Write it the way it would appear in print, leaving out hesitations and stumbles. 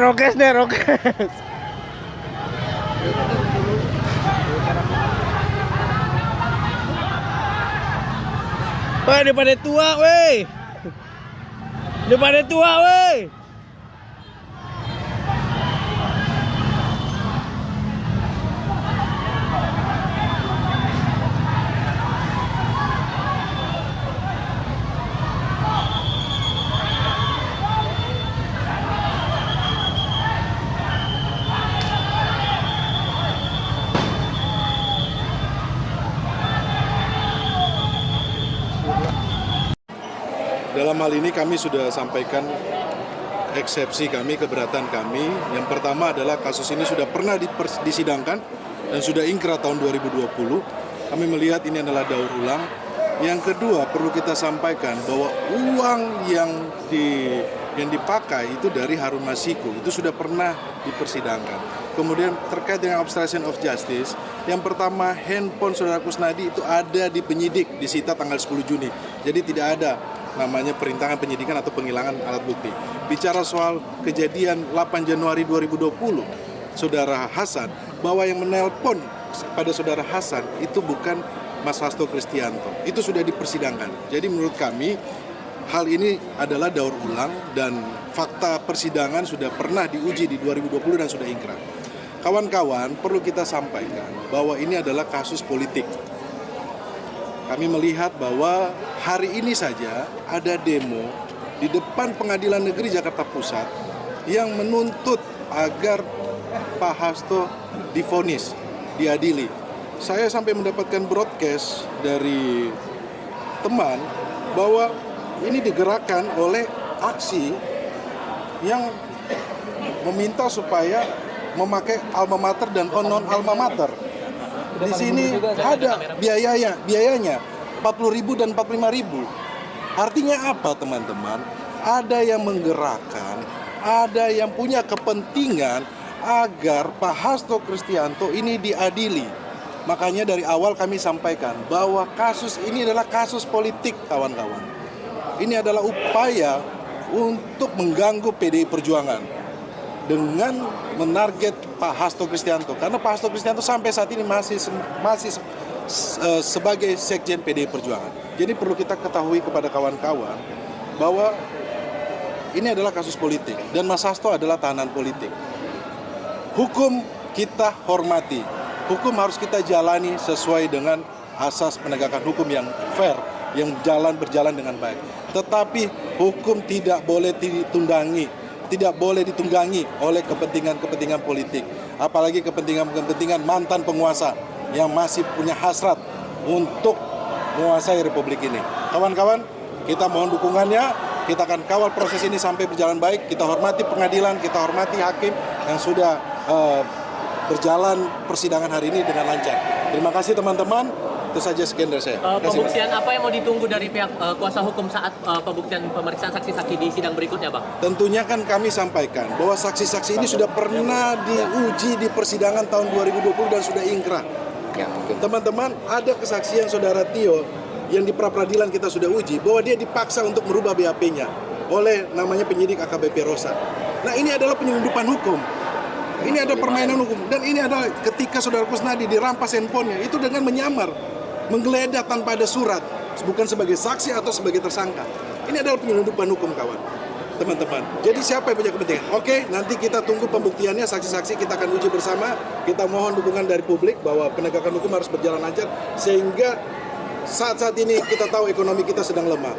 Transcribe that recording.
Rokes deh, rokes. Woi, dia pada tua, woi. Dia pada tua, woi. Dalam hal ini kami sudah sampaikan eksepsi kami, keberatan kami. Yang pertama adalah kasus ini sudah pernah disidangkan dan sudah ingkrah tahun 2020. Kami melihat ini adalah daur ulang. Yang kedua, perlu kita sampaikan bahwa uang yang dipakai itu dari Harun Masiku, itu sudah pernah dipersidangkan. Kemudian terkait dengan obstruction of justice, yang pertama handphone saudara Kusnadi itu ada di penyidik, disita tanggal 10 Juni. Jadi tidak ada namanya perintangan penyidikan atau penghilangan alat bukti. Bicara soal kejadian 8 Januari 2020, saudara Hasan, bahwa yang menelpon pada saudara Hasan itu bukan Mas Hasto Kristianto. Itu sudah dipersidangkan. Jadi menurut kami hal ini adalah daur ulang dan fakta persidangan sudah pernah diuji di 2020 dan sudah ingkrah. Kawan-kawan, perlu kita sampaikan bahwa ini adalah kasus politik. Kami melihat bahwa hari ini saja ada demo di depan Pengadilan Negeri Jakarta Pusat yang menuntut agar Pak Hasto divonis, diadili. Saya sampai mendapatkan broadcast dari teman bahwa ini digerakkan oleh aksi yang meminta supaya memakai alma mater dan non alma mater. Di sini ada biayanya 40.000 dan 45.000. Artinya apa, teman-teman? Ada yang menggerakkan, ada yang punya kepentingan agar Pak Hasto Kristianto ini diadili. Makanya dari awal kami sampaikan bahwa kasus ini adalah kasus politik, kawan-kawan. Ini adalah upaya untuk mengganggu PDI Perjuangan dengan menarget Pak Hasto Kristianto. Karena Pak Hasto Kristianto sampai saat ini masih sebagai sekjen PDI Perjuangan. Jadi perlu kita ketahui kepada kawan-kawan bahwa ini adalah kasus politik dan Mas Hasto adalah tahanan politik. Hukum kita hormati. Hukum harus kita jalani sesuai dengan asas penegakan hukum yang fair, yang berjalan dengan baik. Tetapi hukum tidak boleh ditunggangi, tidak boleh ditunggangi oleh kepentingan-kepentingan politik. Apalagi kepentingan-kepentingan mantan penguasa yang masih punya hasrat untuk menguasai republik ini. Kawan-kawan, kita mohon dukungannya, kita akan kawal proses ini sampai berjalan baik. Kita hormati pengadilan, kita hormati hakim yang sudah berjalan persidangan hari ini dengan lancar. Terima kasih teman-teman. Itu saja sekian dari saya. Pembuktian apa yang mau ditunggu dari pihak kuasa hukum saat pembuktian pemeriksaan saksi-saksi di sidang berikutnya, Bang? Tentunya kan kami sampaikan bahwa saksi-saksi ini sudah pernah diuji di persidangan tahun 2020 dan sudah ingkrah. Teman-teman, ada kesaksian saudara Tio yang di pra-peradilan kita sudah uji bahwa dia dipaksa untuk merubah BAP-nya oleh namanya penyidik AKBP Rosa. Nah, ini adalah penyelundupan hukum. Ini ada permainan hukum dan ini adalah ketika saudara Kusnadi dirampas handphonenya itu dengan menyamar, menggeledah tanpa ada surat, bukan sebagai saksi atau sebagai tersangka. Ini adalah penyelundupan hukum, kawan, teman-teman. Jadi siapa yang punya kepentingan? Oke, nanti kita tunggu pembuktiannya, saksi-saksi kita akan uji bersama. Kita mohon dukungan dari publik bahwa penegakan hukum harus berjalan lancar sehingga saat-saat ini kita tahu ekonomi kita sedang lemah.